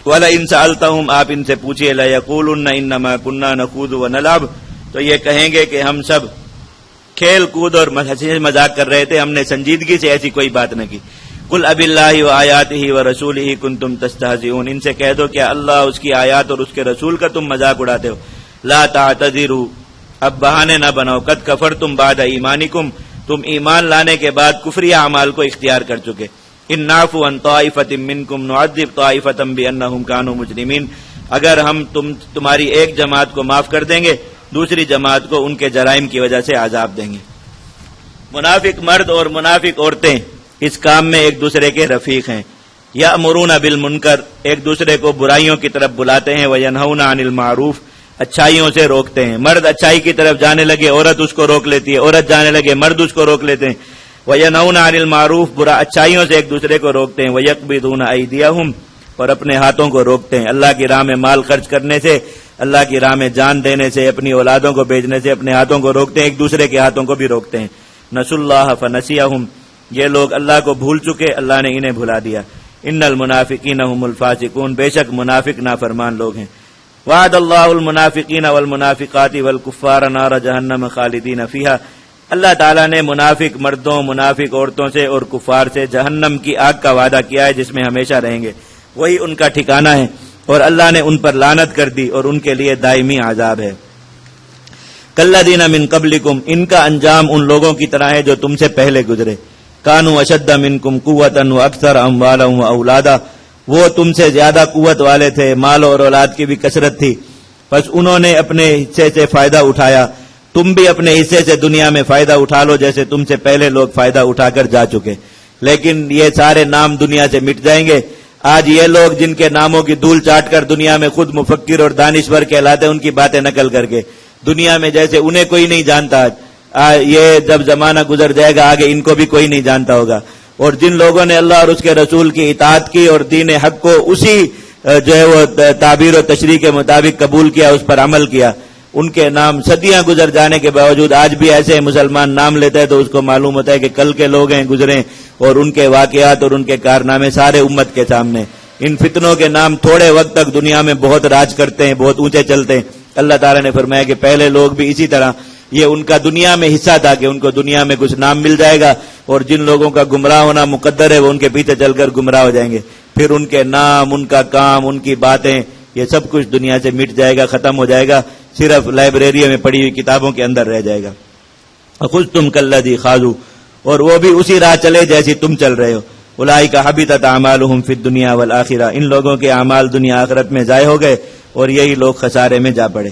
وَلَئِن سَأَلْتَهُمْ، آپ ان سے پوچھئے، لَيَقُولُنَّ إِنَّمَا كُنَّا نَخُوضُ وَنَلْعَبُ، تو یہ کہیں گے کہ ہم سب کھیل کود اور مذاق کر رہے تھے، ہم نے سنجیدگی سے ایسی کوئی بات نہ کی۔ قُلْ أَبِاللَّهِ وَآيَاتِهِ وَرَسُولِهِ كُنتُمْ تَسْتَهْزِئُونَ، ان سے کہہ دو کہ اللہ، اس کی آیات اور اس کے رسول کا تم مذاق اڑاتے ہو۔ لَا تَعْتَذِرُوا، اب بہانے نہ بناؤ، قَدْ كَفَرْتُمْ بَعْدَ ایمانکم، تم ایمان لانے کے بعد کفری اعمال کو اختیار کر چکے۔ ان نعفو عن طائفۃ منکم نعذب طائفۃ بانہم کانوا مجرمین، اگر ہم تمہاری ایک جماعت کو معاف کر دیں گے، دوسری جماعت کو ان کے جرائم کی وجہ سے عذاب دیں گے۔ منافق مرد اور منافق عورتیں اس کام میں ایک دوسرے کے رفیق ہیں۔ یأمرون بالمنکر، ایک دوسرے کو برائیوں کی طرف بلاتے ہیں، وینہون عن المعروف، اچھائیوں سے روکتے ہیں۔ مرد اچھائی کی طرف جانے لگے، عورت اس کو روک لیتی ہے، عورت جانے لگے، مرد اس کو روک لیتے ہیں۔ وَيَنْهَوْنَ عَنِ الْمَعْرُوفِ، برا اچھائیوں سے ایک دوسرے کو روکتے ہیں۔ وَيَقْبِضُونَ أَيْدِيَهُمْ، اور اپنے ہاتھوں کو روکتے ہیں، اللہ کی راہ میں مال خرچ کرنے سے، اللہ کی راہ میں جان دینے سے، اپنی اولادوں کو بیچنے سے اپنے ہاتھوں کو روکتے ہیں، ایک دوسرے کے ہاتھوں کو بھی روکتے ہیں۔ نسوا اللہ فنسیہم، یہ لوگ اللہ کو بھول چکے، اللہ نے انہیں بھلا دیا۔ ان المنافقین هم الفاسقون، بے شک منافق نافرمان لوگ ہیں۔ وعد اللہ المنافقین والمنافقات والکفار نار جہنم خالدین فیہا، اللہ تعالیٰ نے منافق مردوں، منافق عورتوں سے اور کفار سے جہنم کی آگ کا وعدہ کیا ہے جس میں ہمیشہ رہیں گے، وہی ان کا ٹھکانہ ہے، اور اللہ نے ان پر لعنت کر دی اور ان کے لیے دائمی عذاب ہے۔ کالذین من قبلکم، ان کا انجام ان لوگوں کی طرح ہے جو تم سے پہلے گزرے۔ کانوا اشد منکم قوۃ واکثر اموالا واولادا، وہ تم سے زیادہ قوت والے تھے، مال اور اولاد کی بھی کثرت تھی، بس انہوں نے اپنے حصے سے فائدہ اٹھایا، تم بھی اپنے حصے سے دنیا میں فائدہ اٹھا لو جیسے تم سے پہلے لوگ فائدہ اٹھا کر جا چکے۔ لیکن یہ سارے نام دنیا سے مٹ جائیں گے۔ آج یہ لوگ جن کے ناموں کی دھول چاٹ کر دنیا میں خود مفکر اور دانشور کہلاتے ہیں، ان کی باتیں نقل کر کے دنیا میں جیسے انہیں کوئی نہیں جانتا، یہ جب زمانہ گزر جائے گا آگے ان کو بھی کوئی نہیں جانتا ہوگا۔ اور جن لوگوں نے اللہ اور اس کے رسول کی اطاعت کی اور دین حق کو اسی جو ہے وہ تعبیر و تشریح کے مطابق قبول کیا، اس پر عمل کیا، ان کے نام صدیاں گزر جانے کے باوجود آج بھی ایسے مسلمان نام لیتا ہے تو اس کو معلوم ہوتا ہے کہ کل کے لوگ ہیں گزرے، اور ان کے واقعات اور ان کے کارنامے سارے امت کے سامنے۔ ان فتنوں کے نام تھوڑے وقت تک دنیا میں بہت راج کرتے ہیں، بہت اونچے چلتے ہیں۔ اللہ تعالیٰ نے فرمایا کہ پہلے لوگ بھی اسی طرح، یہ ان کا دنیا میں حصہ تھا کہ ان کو دنیا میں کچھ نام مل جائے گا، اور جن لوگوں کا گمراہ ہونا مقدر ہے وہ ان کے پیچھے چل کر گمراہ ہو جائیں گے، پھر ان کے نام، ان کا کام، ان کی باتیں، یہ سب کچھ دنیا سے مٹ جائے گا، ختم ہو جائے گا، صرف لائبریری میں پڑھی ہوئی کتابوں کے اندر رہ جائے گا۔ اخذتم کالذی خاضوا، اور وہ بھی اسی راہ چلے جیسی تم چل رہے ہو۔ اولئک حبطت اعمالهم فی الدنیا والآخرہ، ان لوگوں کے اعمال دنیا آخرت میں ضائع ہو گئے اور یہی لوگ خسارے میں جا پڑے۔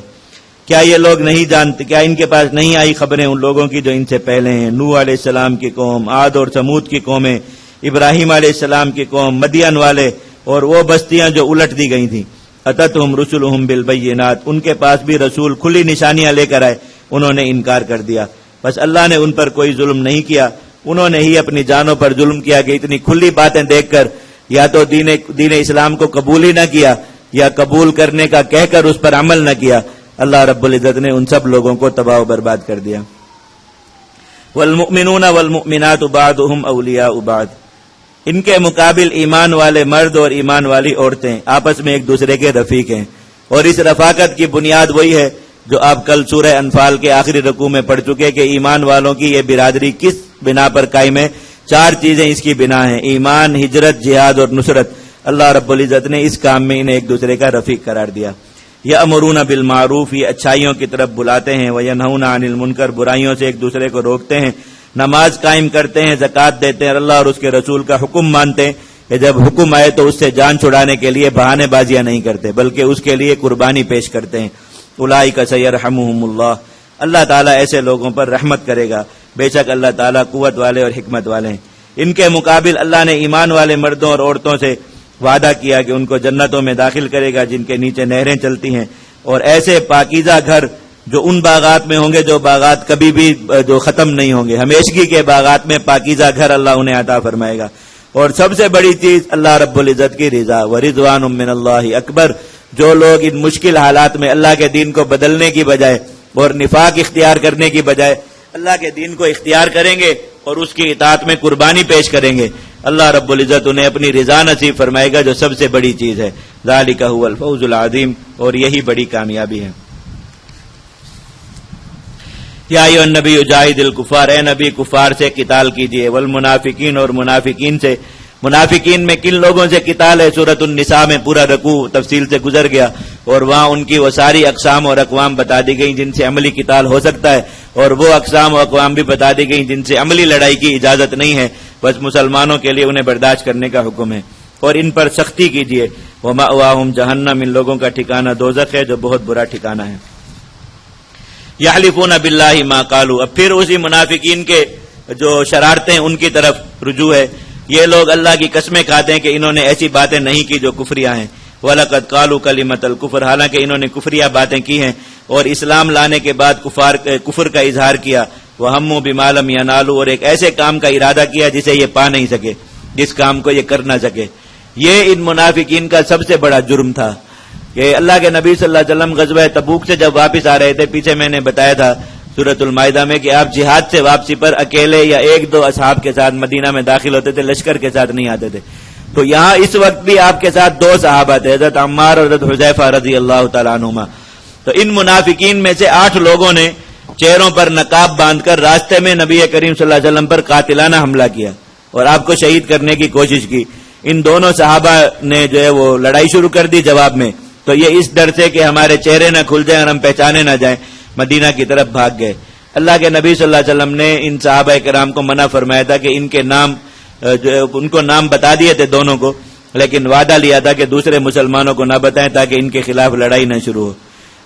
کیا یہ لوگ نہیں جانتے، کیا ان کے پاس نہیں آئی خبریں ان لوگوں کی جو ان سے پہلے ہیں؟ نوح علیہ السلام کی قوم، عاد اور ثمود کی قومیں، ابراہیم علیہ السلام کی قوم، مدین والے، اور وہ بستیاں جو الٹ دی گئی تھیں۔ اتتہم رسلہم بالبینات، ان کے پاس بھی رسول کھلی نشانیاں لے کر آئے، انہوں نے انکار کر دیا۔ بس اللہ نے ان پر کوئی ظلم نہیں کیا، انہوں نے ہی اپنی جانوں پر ظلم کیا کہ اتنی کھلی باتیں دیکھ کر یا تو دین اسلام کو قبول ہی نہ کیا، یا قبول کرنے کا کہہ کر اس پر عمل نہ کیا۔ اللہ رب العزت نے ان سب لوگوں کو تباہ و برباد کر دیا۔ والمؤمنون والمؤمنات بعضهم اولیاء بعض، ان کے مقابل ایمان والے مرد اور ایمان والی عورتیں آپس میں ایک دوسرے کے رفیق ہیں، اور اس رفاقت کی بنیاد وہی ہے جو آپ کل سورہ انفال کے آخری رکوع میں پڑھ چکے کہ ایمان والوں کی یہ برادری کس بنا پر قائم ہے۔ 4 چیزیں اس کی بنا ہیں: ایمان، ہجرت، جہاد اور نصرت۔ اللہ رب العزت نے اس کام میں انہیں ایک دوسرے کا رفیق قرار دیا۔ یأمرون بالمعروف، یہ اچھائیوں کی طرف بلاتے ہیں، وینہون عن المنکر، برائیوں سے ایک دوسرے کو روکتے ہیں، نماز قائم کرتے ہیں، زکوٰۃ دیتے ہیں، اللہ اور اس کے رسول کا حکم مانتے ہیں کہ جب حکم آئے تو اس سے جان چھڑانے کے لیے بہانے بازیاں نہیں کرتے بلکہ اس کے لیے قربانی پیش کرتے ہیں۔ اولئک سیرحمہم اللہ، اللہ تعالیٰ ایسے لوگوں پر رحمت کرے گا، بے شک اللہ تعالیٰ قوت والے اور حکمت والے ہیں۔ ان کے مقابل اللہ نے ایمان والے مردوں اور عورتوں سے وعدہ کیا کہ ان کو جنتوں میں داخل کرے گا جن کے نیچے نہریں چلتی ہیں، اور ایسے پاکیزہ گھر جو ان باغات میں ہوں گے جو باغات کبھی بھی جو ختم نہیں ہوں گے، ہمیشگی کے باغات میں پاکیزہ گھر اللہ انہیں عطا فرمائے گا۔ اور سب سے بڑی چیز اللہ رب العزت کی رضا، ورضوان من اللہ اکبر۔ جو لوگ ان مشکل حالات میں اللہ کے دین کو بدلنے کی بجائے اور نفاق اختیار کرنے کی بجائے اللہ کے دین کو اختیار کریں گے اور اس کی اطاعت میں قربانی پیش کریں گے، اللہ رب العزت انہیں اپنی رضا نصیب فرمائے گا، جو سب سے بڑی چیز ہے۔ ذالک هو الفوز العظیم، اور یہی بڑی کامیابی ہے۔ یا ایھا النبی جاہد الکفار، اے نبی کفار سے قتال کیجیے، والمنافقین، اور منافقین سے۔ منافقین میں کن لوگوں سے قتال ہے؟ سورۃ النساء میں پورا رکوع تفصیل سے گزر گیا، اور وہاں ان کی وہ ساری اقسام اور اقوام بتا دی گئی جن سے عملی قتال ہو سکتا ہے، اور وہ اقسام و اقوام بھی بتا دی گئی جن سے عملی لڑائی کی اجازت نہیں ہے، بس مسلمانوں کے لیے انہیں برداشت کرنے کا حکم ہے، اور ان پر سختی کیجیے۔ ومأواہم جہنم، ان لوگوں کا ٹھکانہ دوزخ ہے جو بہت برا ٹھکانہ ہے۔ یحلفون باللہ ما قالوا، اب پھر اسی منافقین کے جو شرارتیں ان کی طرف رجوع ہے۔ یہ لوگ اللہ کی قسمیں کھاتے ہیں کہ انہوں نے ایسی باتیں نہیں کی جو کفریہ ہیں۔ وَلَقَدْ قَالُوا كَلِمَةَ الْكُفْرِ، حالانکہ انہوں نے کفریہ باتیں کی ہیں اور اسلام لانے کے بعد کفر کا اظہار کیا۔ وَهَمُّوا بِمَا لَمْ يَنَالُوا، اور ایک ایسے کام کا ارادہ کیا جسے یہ پا نہیں سکے، جس کام کو یہ کر نہ سکے۔ یہ ان منافقین کا سب سے بڑا جرم تھا کہ اللہ کے نبی صلی اللہ علیہ وسلم غزوہ تبوک سے جب واپس آ رہے تھے، پیچھے میں نے بتایا تھا سورۃ المائدہ میں کہ آپ جہاد سے واپسی پر اکیلے یا ایک دو اصحاب کے ساتھ مدینہ میں داخل ہوتے تھے، لشکر کے ساتھ نہیں آتے تھے۔ تو یہاں اس وقت بھی آپ کے ساتھ دو صحابہ تھے، حضرت عمار اور حضرت حذیفہ رضی اللہ تعالیٰ عنہما۔ تو ان منافقین میں سے 8 لوگوں نے چہروں پر نقاب باندھ کر راستے میں نبی کریم صلی اللہ علیہ وسلم پر قاتلانہ حملہ کیا اور آپ کو شہید کرنے کی کوشش کی۔ ان دونوں صحابہ نے جو ہے وہ لڑائی شروع کر دی جواب میں، تو یہ اس ڈر سے کہ ہمارے چہرے نہ کھل جائیں اور ہم پہچانے نہ جائیں، مدینہ کی طرف بھاگ گئے۔ اللہ کے نبی صلی اللہ علیہ وسلم نے ان صحابہ کرام کو منع فرمایا تھا کہ ان کے نام ان کو نام بتا دیے تھے دونوں کو، لیکن وعدہ لیا تھا کہ دوسرے مسلمانوں کو نہ بتائیں تاکہ ان کے خلاف لڑائی نہ شروع ہو۔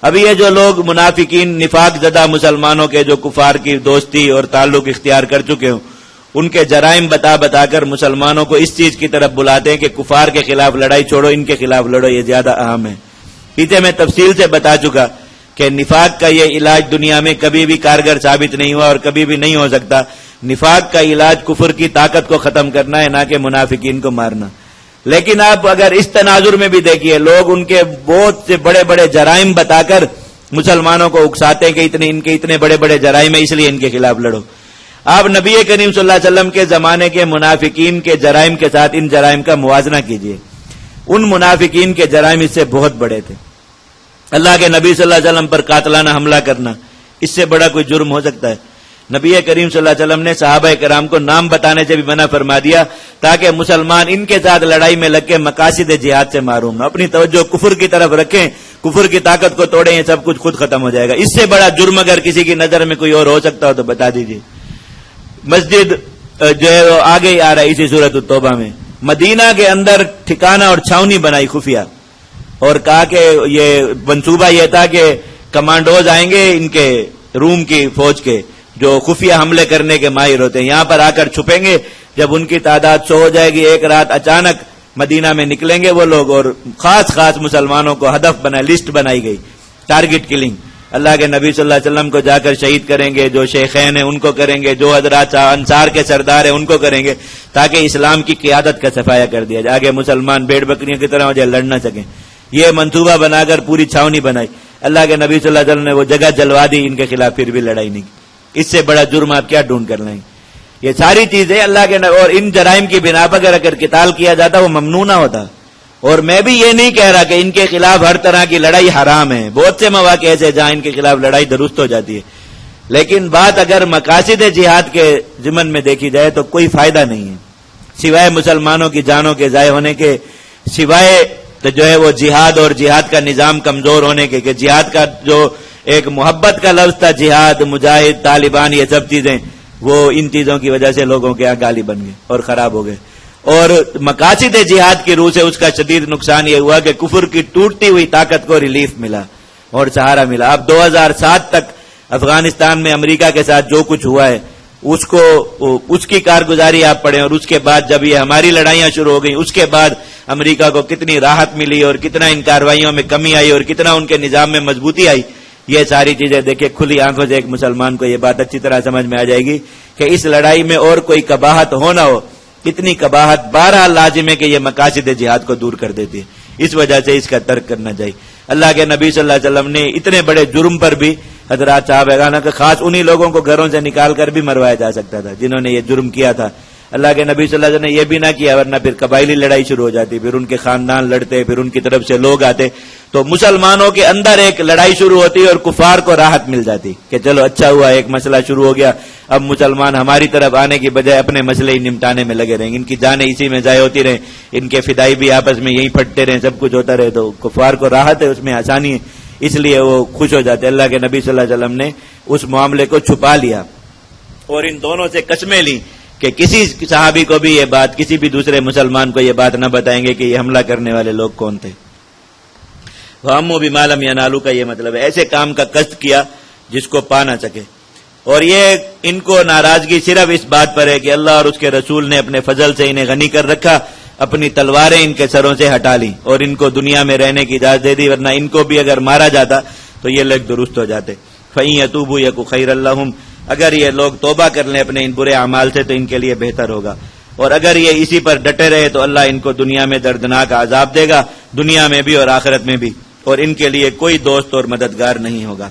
ابھی یہ جو لوگ منافقین نفاق زدہ مسلمانوں کے جو کفار کی دوستی اور تعلق اختیار کر چکے ہوں، ان کے جرائم بتا بتا کر مسلمانوں کو اس چیز کی طرف بلاتے ہیں کہ کفار کے خلاف لڑائی چھوڑو، ان کے خلاف لڑو، یہ زیادہ اہم ہے۔ پیچھے میں تفصیل سے بتا چکا کہ نفاق کا یہ علاج دنیا میں کبھی بھی کارگر ثابت نہیں ہوا اور کبھی بھی نہیں ہو سکتا۔ نفاق کا علاج کفر کی طاقت کو ختم کرنا ہے، نہ کہ منافقین کو مارنا۔ لیکن آپ اگر اس تناظر میں بھی دیکھیے، لوگ ان کے بہت سے بڑے بڑے جرائم بتا کر مسلمانوں کو اکساتے ہیں کہ ان کے اتنے بڑے بڑے جرائم ہیں، اس لیے ان کے خلاف لڑو۔ آپ نبی کریم صلی اللہ علیہ وسلم کے زمانے کے منافقین کے جرائم کے ساتھ ان جرائم کا موازنہ کیجئے۔ ان منافقین کے جرائم اس سے بہت بڑے تھے۔ اللہ کے نبی صلی اللہ علیہ وسلم پر قاتلانہ حملہ کرنا، اس سے بڑا کوئی جرم ہو سکتا ہے؟ نبی کریم صلی اللہ علیہ وسلم نے صحابہ کرام کو نام بتانے سے بھی منع فرما دیا تاکہ مسلمان ان کے ساتھ لڑائی میں لگ کے مقاصد جہاد سے معروم نہ، اپنی توجہ کفر کی طرف رکھیں، کفر کی طاقت کو توڑیں، یہ سب کچھ خود ختم ہو جائے گا۔ اس سے بڑا جرم اگر کسی کی نظر میں کوئی اور ہو سکتا ہو تو بتا دیجیے۔ مسجد جو ہے وہ آگے ہی آ رہا ہے اسی سورۃ التوبہ میں، مدینہ کے اندر ٹھکانہ اور چھاونی بنائی خفیہ، اور کہا کہ یہ منصوبہ یہ تھا کہ کمانڈوز آئیں گے ان کے روم کی فوج کے جو خفیہ حملے کرنے کے ماہر ہوتے ہیں، یہاں پر آ کر چھپیں گے، جب ان کی تعداد 100 ہو جائے گی ایک رات اچانک مدینہ میں نکلیں گے وہ لوگ، اور خاص مسلمانوں کو ہدف لسٹ بنائی گئی، ٹارگٹ کلنگ۔ اللہ کے نبی صلی اللہ علیہ وسلم کو جا کر شہید کریں گے، جو شیخین ہیں ان کو کریں گے، جو حضرات انصار کے سردار ہیں ان کو کریں گے، تاکہ اسلام کی قیادت کا صفایا کر دیا جائے، آگے مسلمان بھیڑ بکریوں کی طرح ہو جائے، لڑ نہ سکیں۔ یہ منصوبہ بنا کر پوری چھاونی بنائی، اللہ کے نبی صلی اللہ علیہ وسلم نے وہ جگہ جلوا دی، ان کے خلاف پھر بھی لڑائی نہیں کی۔ اس سے بڑا جرم آپ کیا ڈھونڈ کر لائیں؟ یہ ساری چیزیں اللہ کے اور ان جرائم کی بنا پر اگر قتال کیا جاتا وہ ممنوع نہ ہوتا۔ اور میں بھی یہ نہیں کہہ رہا کہ ان کے خلاف ہر طرح کی لڑائی حرام ہے، بہت سے مواقع ایسے جہاں ان کے خلاف لڑائی درست ہو جاتی ہے، لیکن بات اگر مقاصد جہاد کے ضمن میں دیکھی جائے تو کوئی فائدہ نہیں ہے سوائے مسلمانوں کی جانوں کے ضائع ہونے کے، سوائے جو ہے وہ جہاد اور جہاد کا نظام کمزور ہونے کے، کہ جہاد کا جو ایک محبت کا لفظ تھا، جہاد، مجاہد، طالبان، یہ سب چیزیں وہ ان چیزوں کی وجہ سے لوگوں کے غالب بن گئے اور خراب ہو گئے۔ اور مقاصد جہاد کی روح سے اس کا شدید نقصان یہ ہوا کہ کفر کی ٹوٹتی ہوئی طاقت کو ریلیف ملا اور سہارا ملا۔ اب 2007 تک افغانستان میں امریکہ کے ساتھ جو کچھ ہوا ہے اس کی کارگزاری آپ پڑھیں، اور اس کے بعد جب یہ ہماری لڑائیاں شروع ہو گئیں اس کے بعد امریکہ کو کتنی راحت ملی اور کتنا ان کارروائیوں میں کمی آئی اور کتنا ان کے نظام میں مضبوطی آئی، یہ ساری چیزیں دیکھیں کھلی آنکھوں سے ایک مسلمان کو یہ بات اچھی طرح سمجھ میں آ جائے گی کہ اس لڑائی میں اور کوئی قباحت ہو نہ ہو، اتنی قباحت بہرحال لازم ہے کہ یہ مقاصد جہاد کو دور کر دیتی ہے، اس وجہ سے اس کا ترک کرنا چاہیے۔ اللہ کے نبی صلی اللہ علیہ وسلم نے اتنے بڑے جرم پر بھی حضرات صاحب خاص انہی لوگوں کو گھروں سے نکال کر بھی مروایا جا سکتا تھا جنہوں نے یہ جرم کیا تھا۔ اللہ کے نبی صلی اللہ علیہ وسلم نے یہ بھی نہ کیا، ورنہ پھر قبائلی لڑائی شروع ہو جاتی، پھر ان کے خاندان لڑتے، پھر ان کی طرف سے لوگ آتے، تو مسلمانوں کے اندر ایک لڑائی شروع ہوتی اور کفار کو راحت مل جاتی کہ چلو اچھا ہوا، ایک مسئلہ شروع ہو گیا، اب مسلمان ہماری طرف آنے کی بجائے اپنے مسئلے ہی نمٹانے میں لگے رہیں، ان کی جانیں اسی میں ضائع ہوتی رہیں، ان کے فدائی بھی آپس میں یہی پھٹتے رہیں، سب کچھ ہوتا رہے، تو کفار کو راحت ہے، اس میں آسانی ہے، اس لیے وہ خوش ہو جاتے۔ اللہ کے نبی صلی اللہ علیہ وسلم نے اس معاملے کو چھپا لیا اور ان دونوں سے قسمیں لی کہ کسی صحابی کو بھی یہ بات، کسی بھی دوسرے مسلمان کو یہ بات نہ بتائیں گے کہ یہ حملہ کرنے والے لوگ کون تھے۔ وَهَمُّوا بِمَا لَمْ يَنَالُوا کا یہ مطلب ہے ایسے کام کا قصد کیا جس کو پا نہ سکے، اور یہ ان کو ناراضگی صرف اس بات پر ہے کہ اللہ اور اس کے رسول نے اپنے فضل سے انہیں غنی کر رکھا، اپنی تلواریں ان کے سروں سے ہٹا لی اور ان کو دنیا میں رہنے کی اجازت دے دی، ورنہ ان کو بھی اگر مارا جاتا تو یہ لوگ درست ہو جاتے۔ فَإِن يَتُوبُوا يَكُ خَيْرًا لَّهُمْ، اگر یہ لوگ توبہ کر لیں اپنے ان برے اعمال سے تو ان کے لیے بہتر ہوگا، اور اگر یہ اسی پر ڈٹے رہے تو اللہ ان کو دنیا میں دردناک عذاب دے گا، دنیا میں بھی اور آخرت میں بھی، اور ان کے لیے کوئی دوست اور مددگار نہیں ہوگا۔